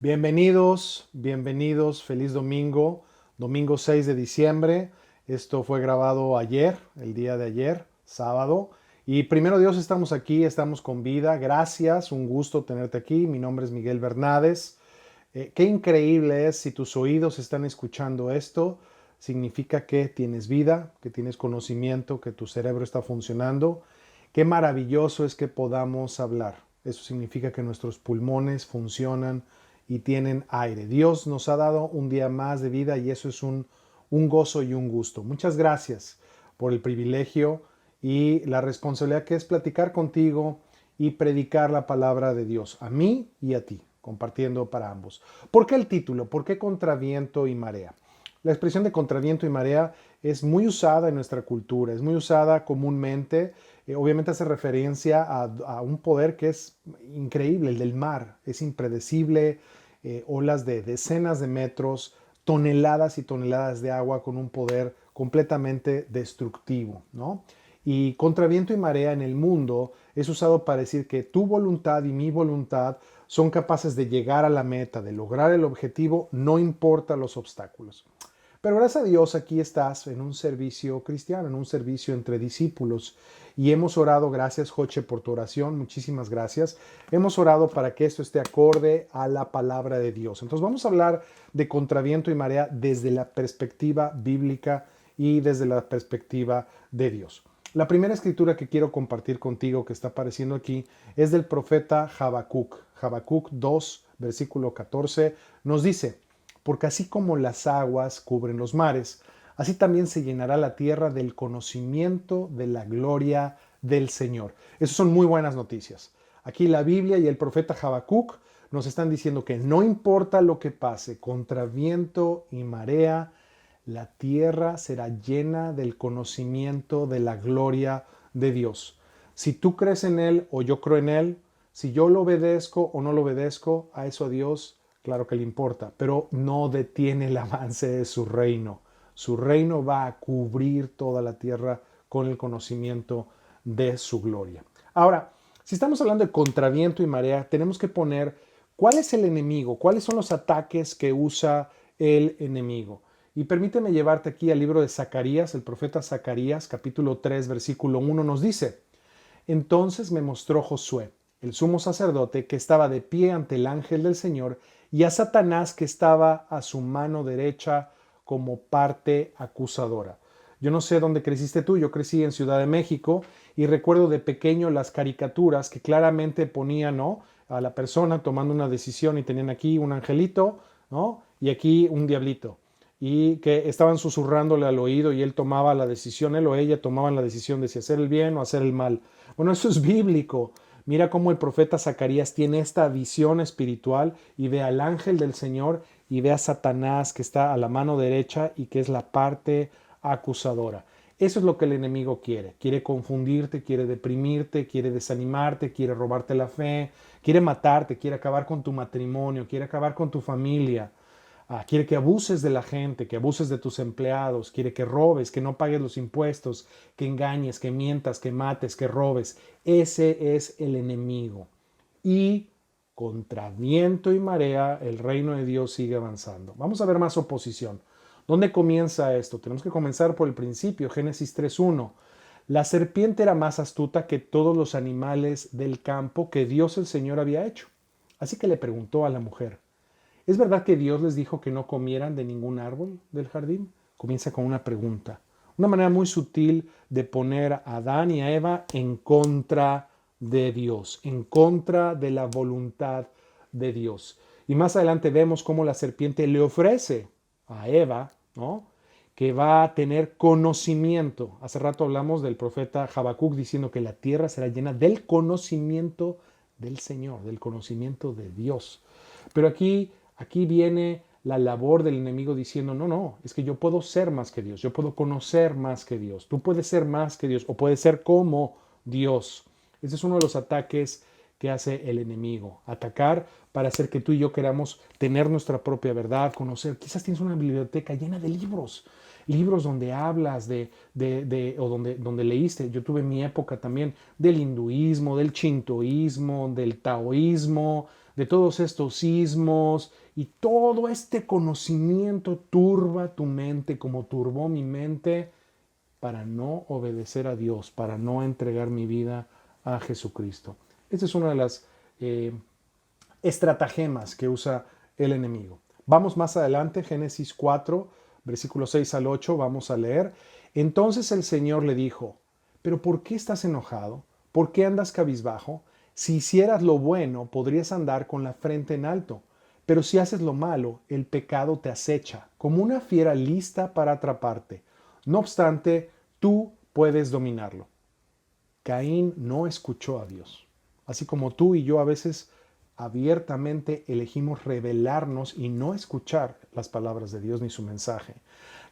Bienvenidos, feliz domingo, domingo 6 de diciembre. Esto fue grabado ayer, el día de ayer, sábado. Y primero Dios, estamos aquí, estamos con vida. Gracias, un gusto tenerte aquí. Mi nombre es Miguel Bernárdez. Qué increíble es si tus oídos están escuchando esto. Significa que tienes vida, que tienes conocimiento, que tu cerebro está funcionando. Qué maravilloso es que podamos hablar. Eso significa que nuestros pulmones funcionan y tienen aire. Dios nos ha dado un día más de vida y eso es un gozo y un gusto. Muchas gracias por el privilegio y la responsabilidad que es platicar contigo y predicar la palabra de Dios a mí y a ti, compartiendo para ambos. ¿Por qué el título? ¿Por qué contra viento y marea? La expresión de contra viento y marea es muy usada en nuestra cultura, es muy usada comúnmente. Obviamente hace referencia a un poder que es increíble, el del mar. Es impredecible, olas de decenas de metros, toneladas y toneladas de agua con un poder completamente destructivo, ¿no? Y contra viento y marea en el mundo es usado para decir que tu voluntad y mi voluntad son capaces de llegar a la meta, de lograr el objetivo, no importa los obstáculos. Pero gracias a Dios aquí estás en un servicio cristiano, en un servicio entre discípulos. Y hemos orado, gracias Joche por tu oración, muchísimas gracias. Hemos orado para que esto esté acorde a la palabra de Dios. Entonces vamos a hablar de contraviento y marea desde la perspectiva bíblica y desde la perspectiva de Dios. La primera escritura que quiero compartir contigo que está apareciendo aquí es del profeta Habacuc. Habacuc 2, versículo 14, nos dice: porque así como las aguas cubren los mares, así también se llenará la tierra del conocimiento de la gloria del Señor. Esas son muy buenas noticias. Aquí la Biblia y el profeta Habacuc nos están diciendo que no importa lo que pase, contra viento y marea, la tierra será llena del conocimiento de la gloria de Dios. Si tú crees en Él o yo creo en Él, si yo lo obedezco o no lo obedezco, a eso a Dios claro que le importa, pero no detiene el avance de su reino. Su reino va a cubrir toda la tierra con el conocimiento de su gloria. Ahora, si estamos hablando de contraviento y marea, tenemos que poner cuál es el enemigo, cuáles son los ataques que usa el enemigo. Y permíteme llevarte aquí al libro de Zacarías, el profeta Zacarías, capítulo 3, versículo 1, nos dice: entonces me mostró Josué, el sumo sacerdote, que estaba de pie ante el ángel del Señor, y a Satanás, que estaba a su mano derecha como parte acusadora. Yo no sé dónde creciste tú, yo crecí en Ciudad de México y recuerdo de pequeño las caricaturas que claramente ponían, ¿no?, a la persona tomando una decisión y tenían aquí un angelito, ¿no?, y aquí un diablito, y que estaban susurrándole al oído y él tomaba la decisión, él o ella tomaban la decisión de si hacer el bien o hacer el mal. Bueno, eso es bíblico. Mira cómo el profeta Zacarías tiene esta visión espiritual y ve al ángel del Señor y ve a Satanás que está a la mano derecha y que es la parte acusadora. Eso es lo que el enemigo quiere. Quiere confundirte, quiere deprimirte, quiere desanimarte, quiere robarte la fe, quiere matarte, quiere acabar con tu matrimonio, quiere acabar con tu familia. Quiere que abuses de la gente, que abuses de tus empleados, quiere que robes, que no pagues los impuestos, que engañes, que mientas, que mates, que robes. Ese es el enemigo. Y contra viento y marea, el reino de Dios sigue avanzando. Vamos a ver más oposición. ¿Dónde comienza esto? Tenemos que comenzar por el principio, Génesis 3.1. La serpiente era más astuta que todos los animales del campo que Dios el Señor había hecho. Así que le preguntó a la mujer: ¿es verdad que Dios les dijo que no comieran de ningún árbol del jardín? Comienza con una pregunta. Una manera muy sutil de poner a Adán y a Eva en contra de Dios, en contra de la voluntad de Dios. Y más adelante vemos cómo la serpiente le ofrece a Eva, ¿no?, que va a tener conocimiento. Hace rato hablamos del profeta Habacuc diciendo que la tierra será llena del conocimiento del Señor, del conocimiento de Dios. Pero aquí viene la labor del enemigo diciendo: no, no, es que yo puedo ser más que Dios, yo puedo conocer más que Dios, tú puedes ser más que Dios o puedes ser como Dios. Ese es uno de los ataques que hace el enemigo, atacar para hacer que tú y yo queramos tener nuestra propia verdad, conocer. Quizás tienes una biblioteca llena de libros, libros donde hablas o donde leíste. Yo tuve mi época también del hinduismo, del chintoísmo, del taoísmo, de todos estos sismos y todo este conocimiento turba tu mente como turbó mi mente para no obedecer a Dios, para no entregar mi vida a Jesucristo. Esta es una de las eh, estratagemas que usa el enemigo. Vamos más adelante, Génesis 4, versículos 6 al 8, vamos a leer. Entonces el Señor le dijo, ¿pero por qué estás enojado? ¿Por qué andas cabizbajo? Si hicieras lo bueno, podrías andar con la frente en alto. Pero si haces lo malo, el pecado te acecha, como una fiera lista para atraparte. No obstante, tú puedes dominarlo. Caín no escuchó a Dios. Así como tú y yo a veces abiertamente elegimos rebelarnos y no escuchar las palabras de Dios ni su mensaje.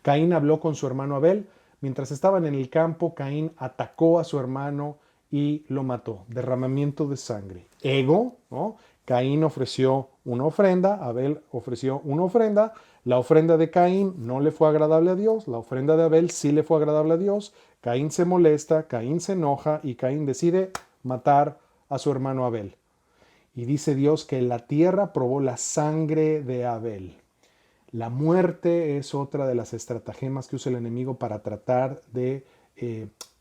Caín habló con su hermano Abel. Mientras estaban en el campo, Caín atacó a su hermano y lo mató. Derramamiento de sangre. Ego, ¿no? Caín ofreció una ofrenda, Abel ofreció una ofrenda. La ofrenda de Caín no le fue agradable a Dios, la ofrenda de Abel sí le fue agradable a Dios. Caín se molesta, Caín se enoja y Caín decide matar a su hermano Abel. Y dice Dios que la tierra probó la sangre de Abel. La muerte es otra de las estratagemas que usa el enemigo para tratar de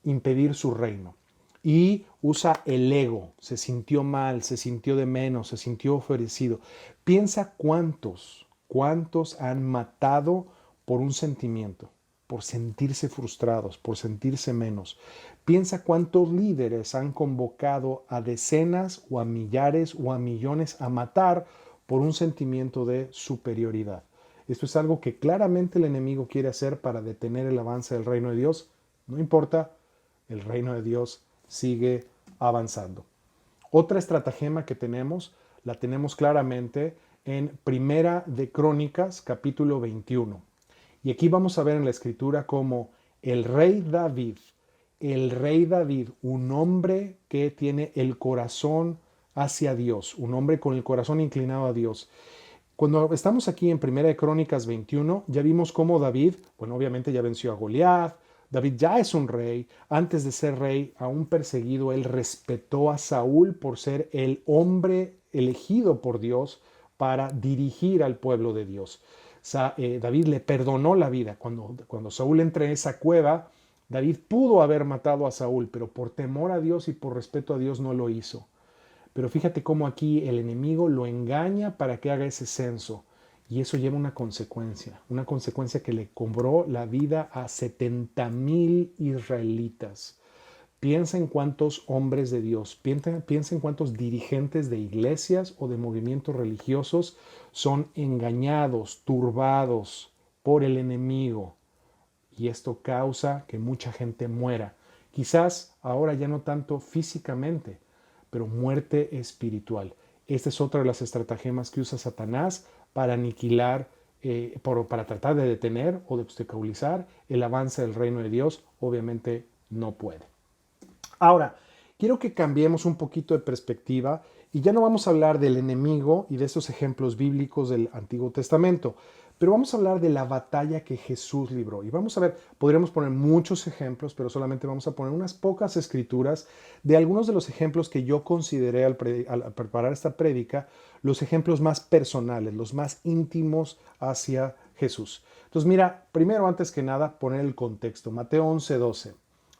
impedir su reino. Y usa el ego. Se sintió mal, se sintió de menos, se sintió ofrecido. Piensa cuántos han matado por un sentimiento, por sentirse frustrados, por sentirse menos. Piensa cuántos líderes han convocado a decenas o a millares o a millones a matar por un sentimiento de superioridad. Esto es algo que claramente el enemigo quiere hacer para detener el avance del reino de Dios. No importa, el reino de Dios sigue avanzando. Otra estratagema que tenemos, la tenemos claramente en Primera de Crónicas, capítulo 21. Y aquí vamos a ver en la escritura cómo el rey David, un hombre que tiene el corazón hacia Dios, un hombre con el corazón inclinado a Dios. Cuando estamos aquí en Primera de Crónicas 21, ya vimos cómo David, bueno, obviamente ya venció a Goliat, David ya es un rey. Antes de ser rey, aún perseguido, él respetó a Saúl por ser el hombre elegido por Dios para dirigir al pueblo de Dios. David le perdonó la vida. Cuando Saúl entra en esa cueva, David pudo haber matado a Saúl, pero por temor a Dios y por respeto a Dios no lo hizo. Pero fíjate cómo aquí el enemigo lo engaña para que haga ese censo. Y eso lleva una consecuencia que le cobró la vida a 70,000 israelitas. Piensa en cuántos hombres de Dios, piensa en cuántos dirigentes de iglesias o de movimientos religiosos son engañados, turbados por el enemigo. Y esto causa que mucha gente muera. Quizás ahora ya no tanto físicamente, pero muerte espiritual. Esta es otra de las estratagemas que usa Satanás para aniquilar, para tratar de detener o de obstaculizar el avance del reino de Dios. Obviamente no puede. Ahora, quiero que cambiemos un poquito de perspectiva y ya no vamos a hablar del enemigo y de esos ejemplos bíblicos del Antiguo Testamento, pero vamos a hablar de la batalla que Jesús libró. Y vamos a ver, podríamos poner muchos ejemplos, pero solamente vamos a poner unas pocas escrituras de algunos de los ejemplos que yo consideré al preparar esta prédica, los ejemplos más personales, los más íntimos hacia Jesús. Entonces mira, primero antes que nada poner el contexto. Mateo 11:12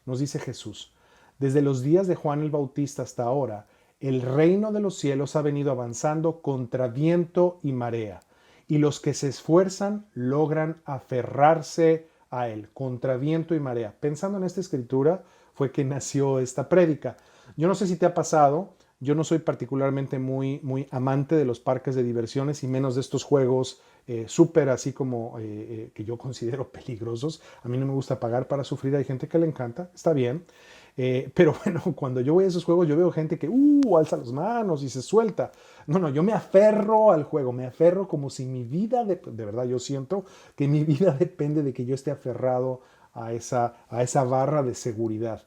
nos dice Jesús: desde los días de Juan el Bautista hasta ahora, el reino de los cielos ha venido avanzando contra viento y marea, y los que se esfuerzan logran aferrarse a él, contra viento y marea. Pensando en esta escritura fue que nació esta prédica. Yo no sé si te ha pasado, yo no soy particularmente muy amante de los parques de diversiones y menos de estos juegos súper así como que yo considero peligrosos. A mí no me gusta pagar para sufrir, hay gente que le encanta, está bien. Pero bueno, cuando yo voy a esos juegos, yo veo gente que alza las manos y se suelta. No, yo me aferro al juego, me aferro como si mi vida, de verdad yo siento que mi vida depende de que yo esté aferrado a esa barra de seguridad.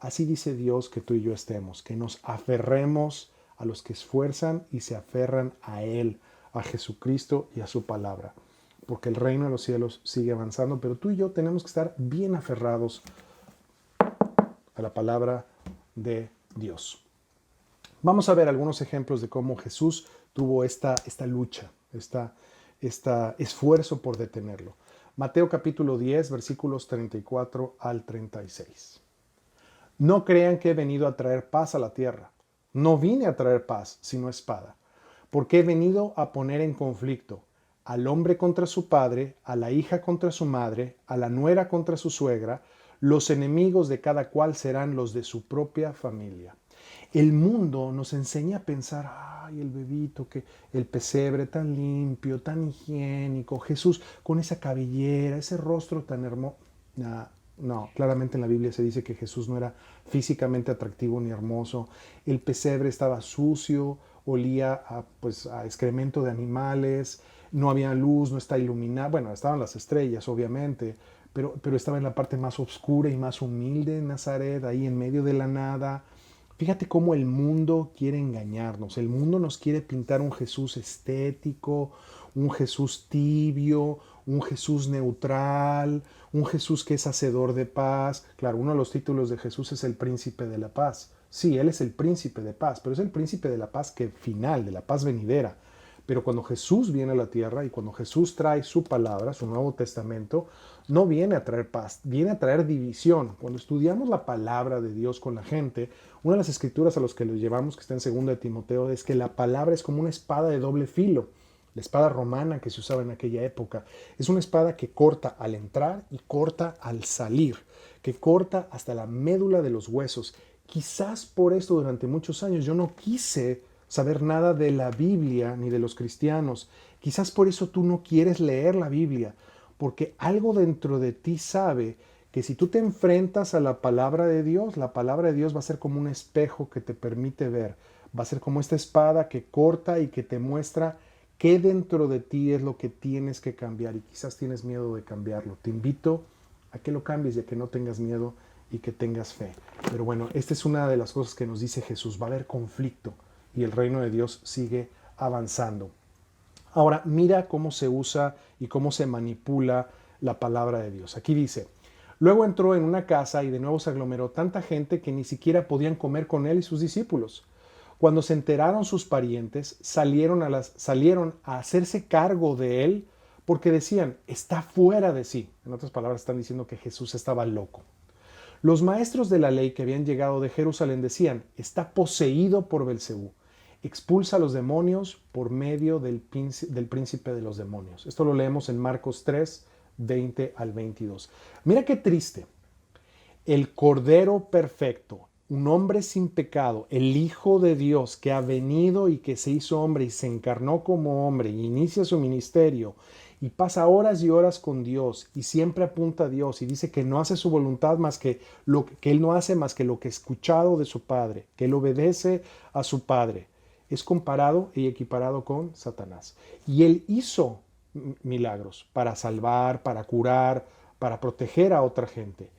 Así dice Dios que tú y yo estemos, que nos aferremos a los que esfuerzan y se aferran a Él, a Jesucristo y a su palabra. Porque el reino de los cielos sigue avanzando, pero tú y yo tenemos que estar bien aferrados a la palabra de Dios. Vamos a ver algunos ejemplos de cómo Jesús tuvo esta lucha, esta esfuerzo por detenerlo. Mateo capítulo 10, versículos 34 al 36. No crean que he venido a traer paz a la tierra. No vine a traer paz, sino espada, porque he venido a poner en conflicto al hombre contra su padre, a la hija contra su madre, a la nuera contra su suegra. Los enemigos de cada cual serán los de su propia familia. El mundo nos enseña a pensar, ay, el bebito, que el pesebre tan limpio, tan higiénico, Jesús con esa cabellera, ese rostro tan hermoso. No, claramente en la Biblia se dice que Jesús no era físicamente atractivo ni hermoso. El pesebre estaba sucio, olía a excremento de animales, no había luz, no está iluminado. Bueno, estaban las estrellas, obviamente, pero estaba en la parte más oscura y más humilde en Nazaret, ahí en medio de la nada. Fíjate cómo el mundo quiere engañarnos. El mundo nos quiere pintar un Jesús estético, un Jesús tibio, un Jesús neutral, un Jesús que es hacedor de paz. Claro, uno de los títulos de Jesús es el príncipe de la paz. Sí, Él es el príncipe de paz, pero es el príncipe de la paz que final, de la paz venidera. Pero cuando Jesús viene a la tierra y cuando Jesús trae su palabra, su Nuevo Testamento, no viene a traer paz, viene a traer división. Cuando estudiamos la palabra de Dios con la gente, una de las escrituras a las que lo llevamos, que está en 2 de Timoteo, es que la palabra es como una espada de doble filo. La espada romana que se usaba en aquella época es una espada que corta al entrar y corta al salir, que corta hasta la médula de los huesos. Quizás por esto durante muchos años yo no quise saber nada de la Biblia ni de los cristianos. Quizás por eso tú no quieres leer la Biblia, porque algo dentro de ti sabe que si tú te enfrentas a la palabra de Dios, la palabra de Dios va a ser como un espejo que te permite ver. Va a ser como esta espada que corta y que te muestra qué dentro de ti es lo que tienes que cambiar y quizás tienes miedo de cambiarlo. Te invito a que lo cambies y a que no tengas miedo y que tengas fe. Pero bueno, esta es una de las cosas que nos dice Jesús. Va a haber conflicto y el reino de Dios sigue avanzando. Ahora, mira cómo se usa y cómo se manipula la palabra de Dios. Aquí dice, luego entró en una casa y de nuevo se aglomeró tanta gente que ni siquiera podían comer con él y sus discípulos. Cuando se enteraron sus parientes, salieron a hacerse cargo de él porque decían, está fuera de sí. En otras palabras, están diciendo que Jesús estaba loco. Los maestros de la ley que habían llegado de Jerusalén decían, está poseído por Belcebú. Expulsa a los demonios por medio del príncipe de los demonios. Esto lo leemos en Marcos 3, 20 al 22. Mira qué triste. El Cordero perfecto, un hombre sin pecado, el Hijo de Dios que ha venido y que se hizo hombre y se encarnó como hombre y inicia su ministerio y pasa horas y horas con Dios y siempre apunta a Dios y dice que no hace su voluntad más que lo que él no hace más que lo que ha escuchado de su Padre, que él obedece a su Padre. Es comparado y equiparado con Satanás. Y él hizo milagros para salvar, para curar, para proteger a otra gente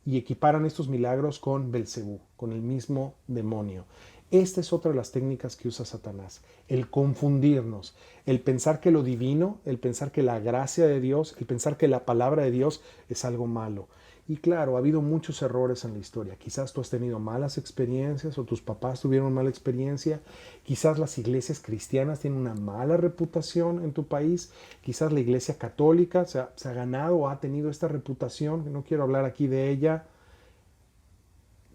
y equiparan estos milagros con Belcebú, con el mismo demonio. Esta es otra de las técnicas que usa Satanás, el confundirnos, el pensar que lo divino, el pensar que la gracia de Dios, el pensar que la palabra de Dios es algo malo. Y claro, ha habido muchos errores en la historia. Quizás tú has tenido malas experiencias o tus papás tuvieron mala experiencia. Quizás las iglesias cristianas tienen una mala reputación en tu país. Quizás la iglesia católica se ha ganado o ha tenido esta reputación. No quiero hablar aquí de ella,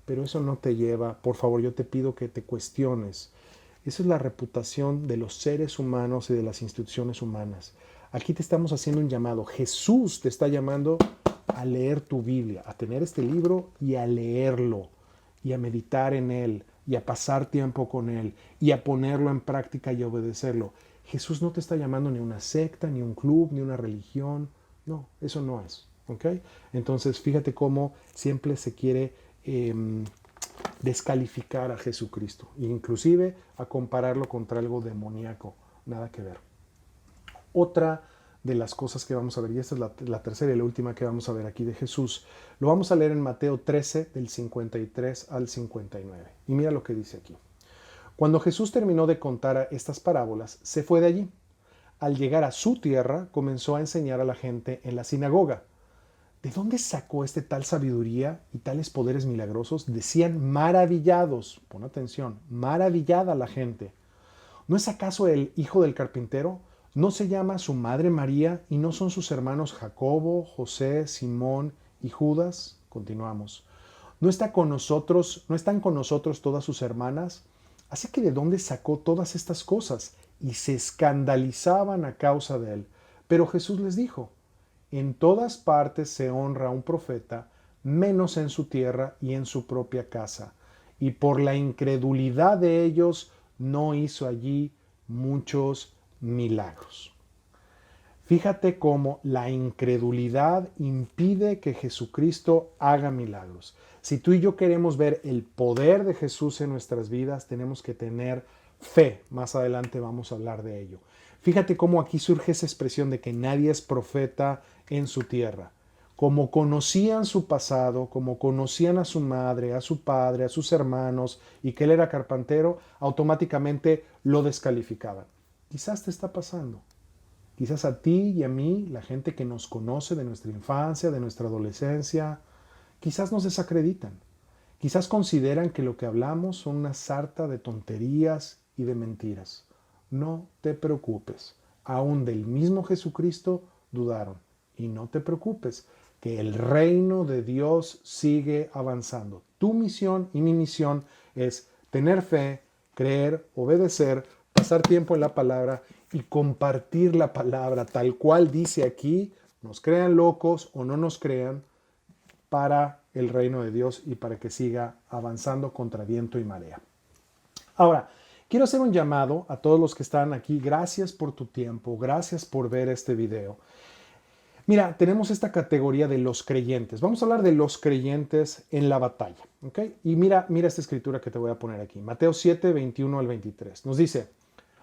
pero eso no te lleva. Por favor, yo te pido que te cuestiones. Esa es la reputación de los seres humanos y de las instituciones humanas. Aquí te estamos haciendo un llamado. Jesús te está llamando a leer tu Biblia, a tener este libro y a leerlo, y a meditar en él, y a pasar tiempo con él, y a ponerlo en práctica y a obedecerlo. Jesús no te está llamando ni una secta, ni un club, ni una religión. No, eso no es. ¿Ok? Entonces, fíjate cómo siempre se quiere descalificar a Jesucristo, e inclusive a compararlo contra algo demoníaco. Nada que ver. Otra de las cosas que vamos a ver, y esta es la tercera y la última que vamos a ver aquí de Jesús, lo vamos a leer en Mateo 13, del 53 al 59. Y mira lo que dice aquí. Cuando Jesús terminó de contar estas parábolas, se fue de allí. Al llegar a su tierra, comenzó a enseñar a la gente en la sinagoga. ¿De dónde sacó este tal sabiduría y tales poderes milagrosos? Decían maravillados, pon atención, maravillada la gente. ¿No es acaso el hijo del carpintero? ¿No se llama su madre María y no son sus hermanos Jacobo, José, Simón y Judas? Continuamos. ¿No está con nosotros, no están con nosotros todas sus hermanas? Así que ¿de dónde sacó todas estas cosas? Y se escandalizaban a causa de él. Pero Jesús les dijo: en todas partes se honra a un profeta, menos en su tierra y en su propia casa. Y por la incredulidad de ellos no hizo allí muchos milagros. Fíjate cómo la incredulidad impide que Jesucristo haga milagros. Si tú y yo queremos ver el poder de Jesús en nuestras vidas, tenemos que tener fe. Más adelante vamos a hablar de ello. Fíjate cómo aquí surge esa expresión de que nadie es profeta en su tierra. Como conocían su pasado, como conocían a su madre, a su padre, a sus hermanos y que él era carpintero, automáticamente lo descalificaban. Quizás te está pasando. Quizás a ti y a mí, la gente que nos conoce de nuestra infancia, de nuestra adolescencia, quizás nos desacreditan. Quizás consideran que lo que hablamos son una sarta de tonterías y de mentiras. No te preocupes. Aún del mismo Jesucristo dudaron. Y no te preocupes, que el reino de Dios sigue avanzando. Tu misión y mi misión es tener fe, creer, obedecer, pasar tiempo en la palabra y compartir la palabra tal cual dice aquí, nos crean locos o no nos crean, para el reino de Dios y para que siga avanzando contra viento y marea. Ahora, quiero hacer un llamado a todos los que están aquí. Gracias por tu tiempo, gracias por ver este video. Mira, tenemos esta categoría de los creyentes. Vamos a hablar de los creyentes en la batalla, ¿ok? Y mira esta escritura que te voy a poner aquí. Mateo 7, 21 al 23. Nos dice: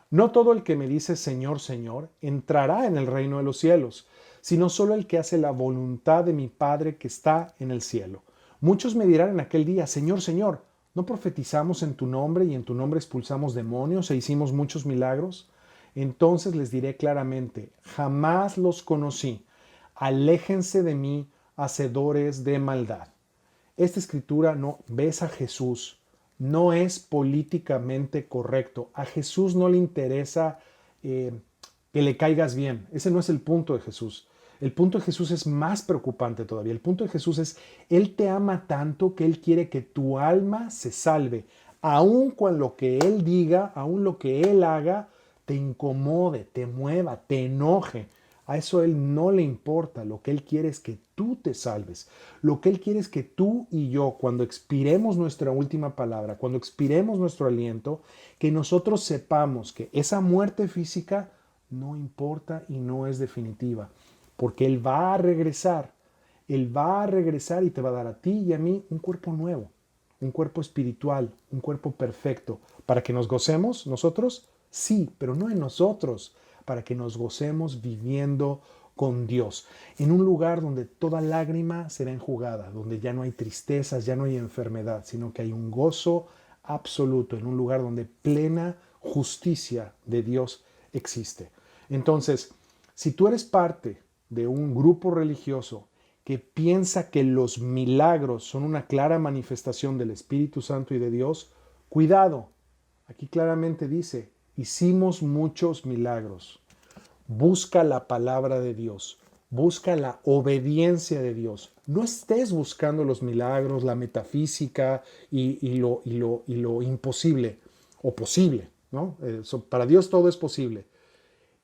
no todo el que me dice Señor, Señor, entrará en el reino de los cielos, sino solo el que hace la voluntad de mi Padre que está en el cielo. Muchos me dirán en aquel día: Señor, Señor, ¿no profetizamos en tu nombre y en tu nombre expulsamos demonios e hicimos muchos milagros? Entonces les diré claramente: jamás los conocí. Aléjense de mí, hacedores de maldad. Esta escritura no ves a Jesús, no es políticamente correcto. A Jesús no le interesa que le caigas bien. Ese no es el punto de Jesús. El punto de Jesús es más preocupante todavía. El punto de Jesús es: Él te ama tanto que Él quiere que tu alma se salve. Aun cuando lo que Él diga, aun lo que Él haga, te incomode, te mueva, te enoje. A eso a Él no le importa. Lo que Él quiere es que tú te salves. Lo que Él quiere es que tú y yo, cuando expiremos nuestra última palabra, cuando expiremos nuestro aliento, que nosotros sepamos que esa muerte física no importa y no es definitiva. Porque Él va a regresar. Él va a regresar y te va a dar a ti y a mí un cuerpo nuevo, un cuerpo espiritual, un cuerpo perfecto. ¿Para que nos gocemos nosotros? Sí, pero no en nosotros. Para que nos gocemos viviendo con Dios, en un lugar donde toda lágrima será enjugada, donde ya no hay tristezas, ya no hay enfermedad, sino que hay un gozo absoluto, en un lugar donde plena justicia de Dios existe. Entonces, si tú eres parte de un grupo religioso que piensa que los milagros son una clara manifestación del Espíritu Santo y de Dios, cuidado. Aquí claramente dice: hicimos muchos milagros. Busca la palabra de Dios. Busca la obediencia de Dios. No estés buscando los milagros, la metafísica y lo imposible o posible, ¿no? Para Dios todo es posible.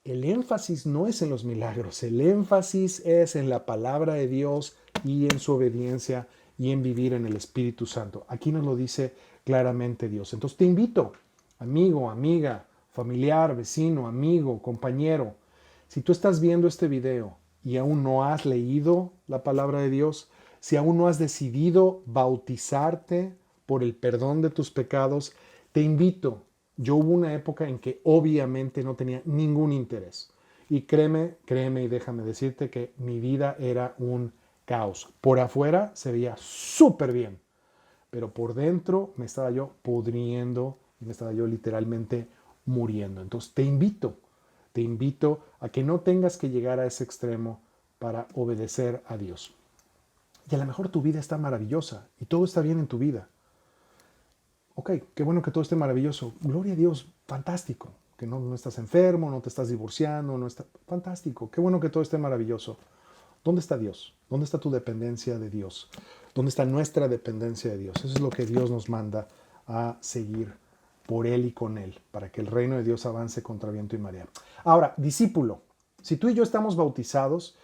El énfasis no es en los milagros, el énfasis es en la palabra de Dios y en su obediencia y en vivir en el Espíritu Santo. Aquí nos lo dice claramente Dios. Entonces te invito, amigo, amiga, familiar, vecino, amigo, compañero, si tú estás viendo este video y aún no has leído la palabra de Dios, si aún no has decidido bautizarte por el perdón de tus pecados, te invito. Yo hubo una época en que obviamente no tenía ningún interés. Y créeme y déjame decirte que mi vida era un caos. Por afuera se veía súper bien, pero por dentro me estaba yo pudriendo y me estaba yo literalmente muriendo. Entonces te invito a que no tengas que llegar a ese extremo para obedecer a Dios. Y a lo mejor tu vida está maravillosa y todo está bien en tu vida. Ok, qué bueno que todo esté maravilloso. Gloria a Dios, fantástico. Que no estás enfermo, no te estás divorciando, no está... Fantástico, qué bueno que todo esté maravilloso. ¿Dónde está Dios? ¿Dónde está tu dependencia de Dios? ¿Dónde está nuestra dependencia de Dios? Eso es lo que Dios nos manda a seguir por Él y con Él, para que el reino de Dios avance contra viento y marea. Ahora, discípulo, si tú y yo estamos bautizados,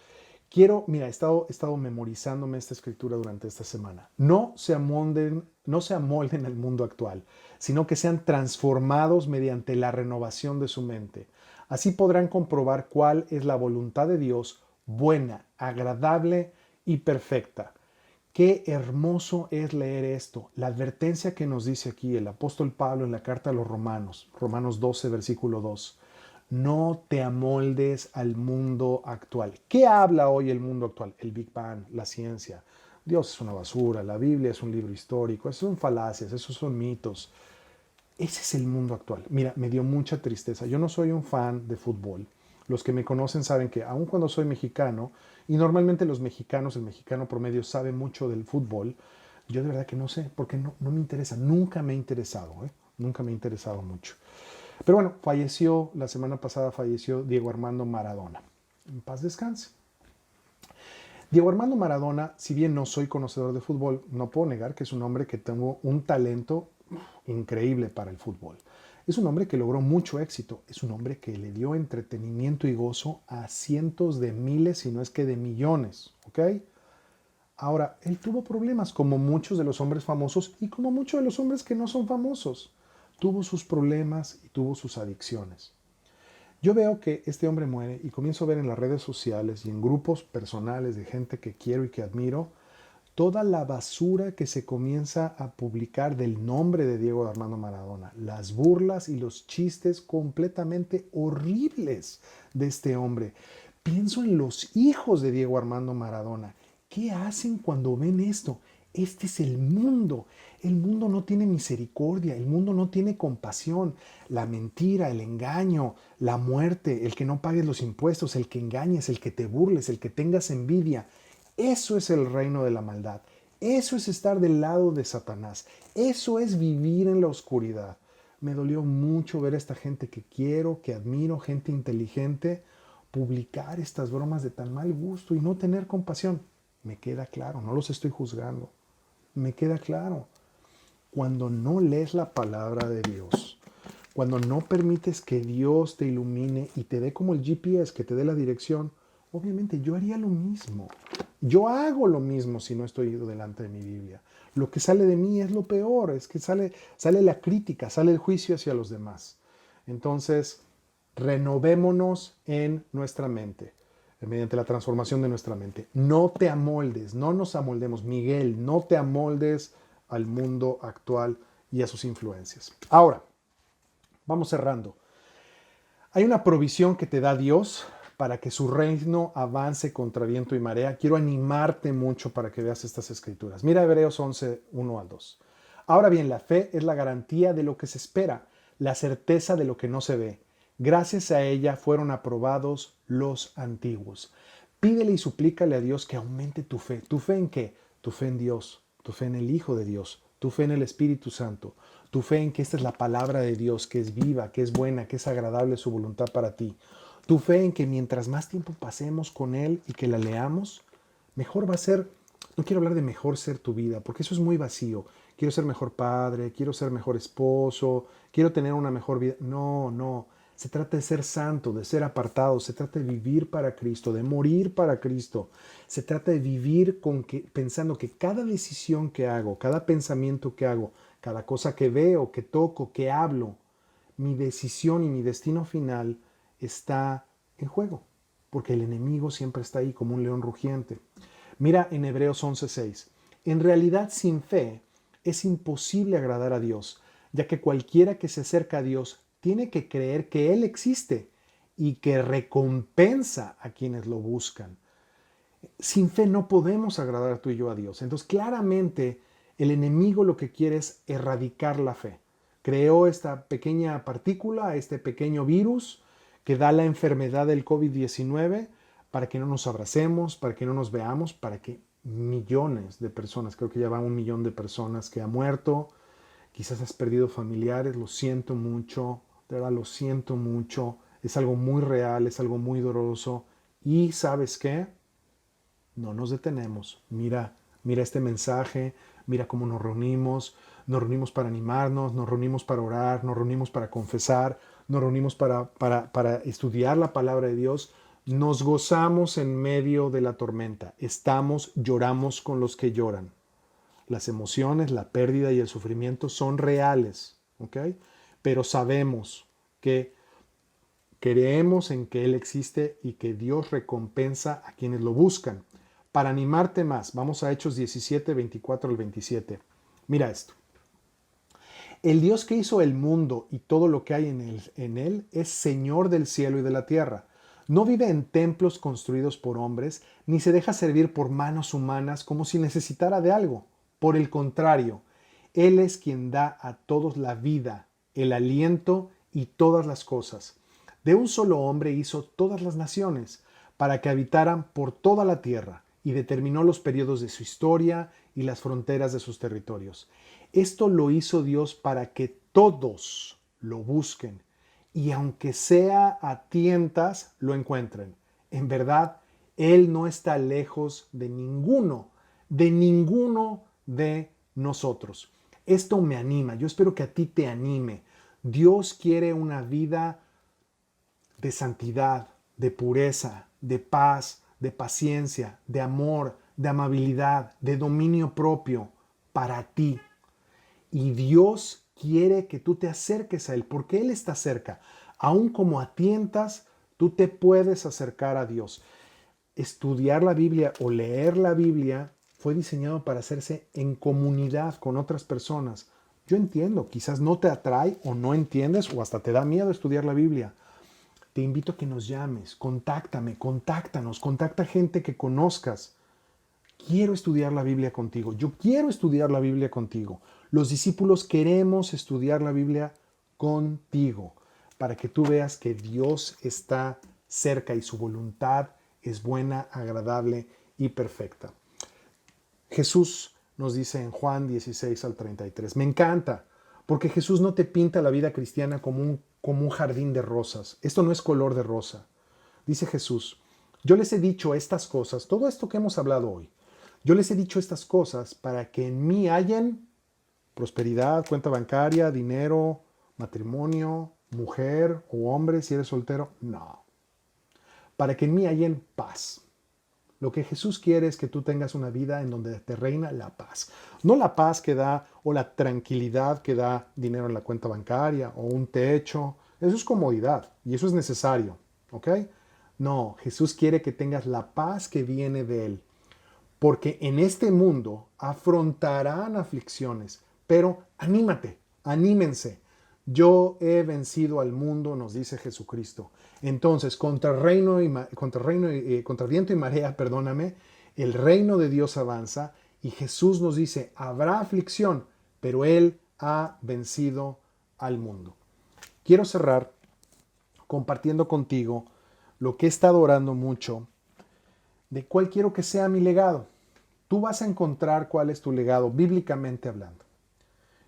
mira, he estado memorizándome esta escritura durante esta semana. No se amolden al mundo actual, sino que sean transformados mediante la renovación de su mente. Así podrán comprobar cuál es la voluntad de Dios, buena, agradable y perfecta. Qué hermoso es leer esto. La advertencia que nos dice aquí el apóstol Pablo en la carta a los Romanos, Romanos 12, versículo 2. No te amoldes al mundo actual. ¿Qué habla hoy el mundo actual? El Big Bang, la ciencia. Dios es una basura, la Biblia es un libro histórico, esos son falacias, esos son mitos. Ese es el mundo actual. Mira, me dio mucha tristeza. Yo no soy un fan de fútbol. Los que me conocen saben que aun cuando soy mexicano, y normalmente los mexicanos, el mexicano promedio sabe mucho del fútbol, yo de verdad que no sé, porque no me interesa, nunca me ha interesado, ¿eh? Nunca me ha interesado mucho. Pero bueno, la semana pasada falleció Diego Armando Maradona. En paz descanse. Diego Armando Maradona, si bien no soy conocedor de fútbol, no puedo negar que es un hombre que tuvo un talento increíble para el fútbol. Es un hombre que logró mucho éxito, es un hombre que le dio entretenimiento y gozo a cientos de miles, si no es que de millones, ¿ok? Ahora, él tuvo problemas como muchos de los hombres famosos y como muchos de los hombres que no son famosos. Tuvo sus problemas y tuvo sus adicciones. Yo veo que este hombre muere y comienzo a ver en las redes sociales y en grupos personales de gente que quiero y que admiro toda la basura que se comienza a publicar del nombre de Diego Armando Maradona, las burlas y los chistes completamente horribles de este hombre. Pienso en los hijos de Diego Armando Maradona. ¿Qué hacen cuando ven esto? Este es el mundo. El mundo no tiene misericordia, el mundo no tiene compasión. La mentira, el engaño, la muerte, el que no pagues los impuestos, el que engañes, el que te burles, el que tengas envidia. Eso es el reino de la maldad. Eso es estar del lado de Satanás. Eso es vivir en la oscuridad. Me dolió mucho ver a esta gente que quiero, que admiro, gente inteligente, publicar estas bromas de tan mal gusto y no tener compasión. Me queda claro, no los estoy juzgando. Me queda claro. Cuando no lees la palabra de Dios, cuando no permites que Dios te ilumine y te dé como el GPS, que te dé la dirección, obviamente yo haría lo mismo. Yo hago lo mismo si no estoy delante de mi Biblia. Lo que sale de mí es lo peor, es que sale la crítica, sale el juicio hacia los demás. Entonces, renovémonos en nuestra mente, mediante la transformación de nuestra mente. No te amoldes, no nos amoldemos. Miguel, no te amoldes al mundo actual y a sus influencias. Ahora, vamos cerrando. Hay una provisión que te da Dios para que su reino avance contra viento y marea. Quiero animarte mucho para que veas estas escrituras. Mira Hebreos 11, 1 al 2. Ahora bien, la fe es la garantía de lo que se espera, la certeza de lo que no se ve. Gracias a ella fueron aprobados los antiguos. Pídele y suplícale a Dios que aumente tu fe. ¿Tu fe en qué? Tu fe en Dios, tu fe en el Hijo de Dios, tu fe en el Espíritu Santo, tu fe en que esta es la palabra de Dios, que es viva, que es buena, que es agradable su voluntad para ti. Tu fe en que mientras más tiempo pasemos con Él y que la leamos, mejor va a ser. No quiero hablar de mejor ser tu vida, porque eso es muy vacío. Quiero ser mejor padre, quiero ser mejor esposo, quiero tener una mejor vida. No, no. Se trata de ser santo, de ser apartado, se trata de vivir para Cristo, de morir para Cristo. Se trata de vivir pensando que cada decisión que hago, cada pensamiento que hago, cada cosa que veo, que toco, que hablo, mi decisión y mi destino final está en juego, porque el enemigo siempre está ahí como un león rugiente. Mira en Hebreos 11:6. En realidad, sin fe es imposible agradar a Dios, ya que cualquiera que se acerca a Dios tiene que creer que Él existe y que recompensa a quienes lo buscan. Sin fe no podemos agradar tú y yo a Dios. Entonces, claramente, el enemigo lo que quiere es erradicar la fe. Creó esta pequeña partícula, este pequeño virus que da la enfermedad del COVID-19 para que no nos abracemos, para que no nos veamos, para que millones de personas, creo que ya va 1 millón de personas que ha muerto. Quizás has perdido familiares, lo siento mucho, de verdad lo siento mucho. Es algo muy real, es algo muy doloroso. Y ¿sabes qué? No nos detenemos. Mira este mensaje, mira cómo nos reunimos para animarnos, nos reunimos para orar, nos reunimos para confesar, nos reunimos para estudiar la palabra de Dios. Nos gozamos en medio de la tormenta. Lloramos con los que lloran. Las emociones, la pérdida y el sufrimiento son reales, ¿ok? Pero sabemos que creemos en que Él existe y que Dios recompensa a quienes lo buscan. Para animarte más, vamos a Hechos 17, 24 al 27. Mira esto. El Dios que hizo el mundo y todo lo que hay en él es Señor del cielo y de la tierra. No vive en templos construidos por hombres, ni se deja servir por manos humanas como si necesitara de algo. Por el contrario, Él es quien da a todos la vida, el aliento y todas las cosas. De un solo hombre hizo todas las naciones, para que habitaran por toda la tierra, y determinó los periodos de su historia y las fronteras de sus territorios. Esto lo hizo Dios para que todos lo busquen, y aunque sea a tientas, lo encuentren. En verdad, Él no está lejos de ninguno de nosotros. Esto me anima, yo espero que a ti te anime. Dios quiere una vida de santidad, de pureza, de paz, de paciencia, de amor, de amabilidad, de dominio propio para ti. Y Dios quiere que tú te acerques a Él, porque Él está cerca. Aun como a tientas, tú te puedes acercar a Dios. Estudiar la Biblia o leer la Biblia fue diseñado para hacerse en comunidad con otras personas. Yo entiendo, quizás no te atrae o no entiendes o hasta te da miedo estudiar la Biblia. Te invito a que nos llames, contáctanos, contacta gente que conozcas. Quiero estudiar la Biblia contigo. Yo quiero estudiar la Biblia contigo. Los discípulos queremos estudiar la Biblia contigo para que tú veas que Dios está cerca y su voluntad es buena, agradable y perfecta. Jesús nos dice en Juan 16 al 33. Me encanta porque Jesús no te pinta la vida cristiana como un jardín de rosas. Esto no es color de rosa. Dice Jesús, yo les he dicho estas cosas, todo esto que hemos hablado hoy. Yo les he dicho estas cosas para que en mí hayan prosperidad, cuenta bancaria, dinero, matrimonio, mujer o hombre si eres soltero. No. Para que en mí hayan paz. Lo que Jesús quiere es que tú tengas una vida en donde te reina la paz. No la paz que da o la tranquilidad que da dinero en la cuenta bancaria o un techo. Eso es comodidad y eso es necesario. ¿Ok? No, Jesús quiere que tengas la paz que viene de Él. Porque en este mundo afrontarán aflicciones, pero anímate, anímense. Yo he vencido al mundo, nos dice Jesucristo. Entonces, contra viento y marea, perdóname, el reino de Dios avanza y Jesús nos dice, habrá aflicción, pero Él ha vencido al mundo. Quiero cerrar compartiendo contigo lo que he estado orando mucho, de cuál quiero que sea mi legado. Tú vas a encontrar cuál es tu legado, bíblicamente hablando.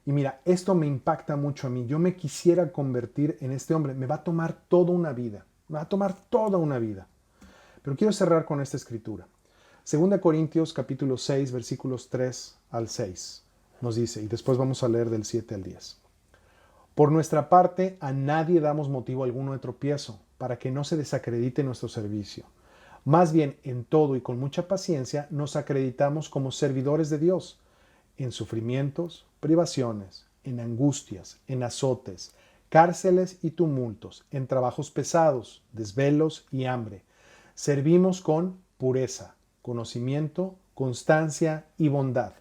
Y mira, esto me impacta mucho a mí. Yo me quisiera convertir en este hombre. Me va a tomar toda una vida. Me va a tomar toda una vida. Pero quiero cerrar con esta escritura. 2 Corintios capítulo 6, versículos 3 al 6. Nos dice, y después vamos a leer del 7 al 10. Por nuestra parte, a nadie damos motivo alguno de tropiezo, para que no se desacredite nuestro servicio. Más bien, en todo y con mucha paciencia, nos acreditamos como servidores de Dios, en sufrimientos, privaciones, en angustias, en azotes, cárceles y tumultos, en trabajos pesados, desvelos y hambre. Servimos con pureza, conocimiento, constancia y bondad,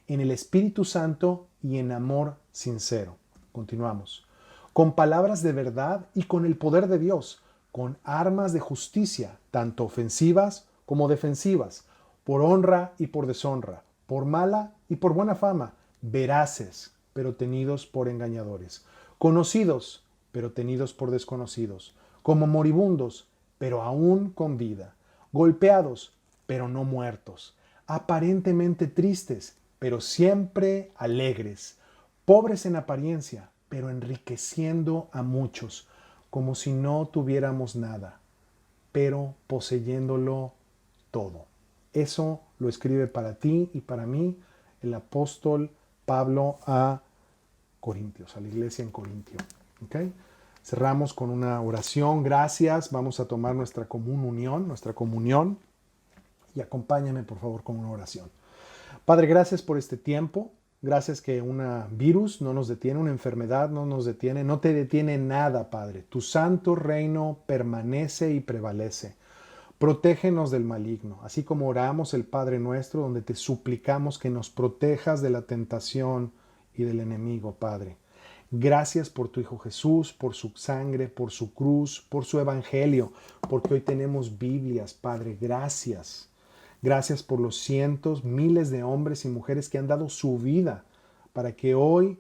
en el Espíritu Santo y en amor sincero. Continuamos. Con palabras de verdad y con el poder de Dios, con armas de justicia, tanto ofensivas como defensivas, por honra y por deshonra, por mala y por buena fama, veraces, pero tenidos por engañadores, conocidos, pero tenidos por desconocidos, como moribundos, pero aún con vida, golpeados, pero no muertos, aparentemente tristes, pero siempre alegres, pobres en apariencia, pero enriqueciendo a muchos, como si no tuviéramos nada, pero poseyéndolo todo. Eso lo escribe para ti y para mí el apóstol Pablo a Corintios, a la iglesia en Corintio. ¿Okay? Cerramos con una oración. Gracias. Vamos a tomar nuestra comunión, y acompáñame por favor con una oración. Padre, gracias por este tiempo. Gracias que un virus no nos detiene, una enfermedad no nos detiene, no te detiene nada, Padre. Tu santo reino permanece y prevalece. Protégenos del maligno, así como oramos el Padre nuestro, donde te suplicamos que nos protejas de la tentación y del enemigo, Padre. Gracias por tu Hijo Jesús, por su sangre, por su cruz, por su evangelio, porque hoy tenemos Biblias, Padre. Gracias. Gracias por los cientos, miles de hombres y mujeres que han dado su vida para que hoy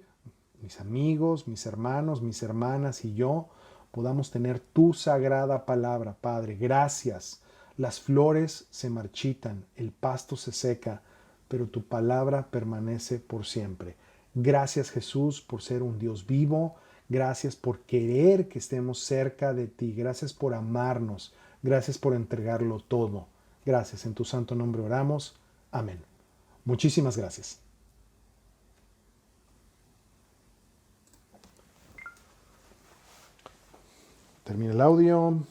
mis amigos, mis hermanos, mis hermanas y yo podamos tener tu sagrada palabra, Padre. Gracias. Las flores se marchitan, el pasto se seca, pero tu palabra permanece por siempre. Gracias, Jesús, por ser un Dios vivo. Gracias por querer que estemos cerca de ti. Gracias por amarnos. Gracias por entregarlo todo. Gracias. En tu santo nombre oramos. Amén. Muchísimas gracias. Termina el audio.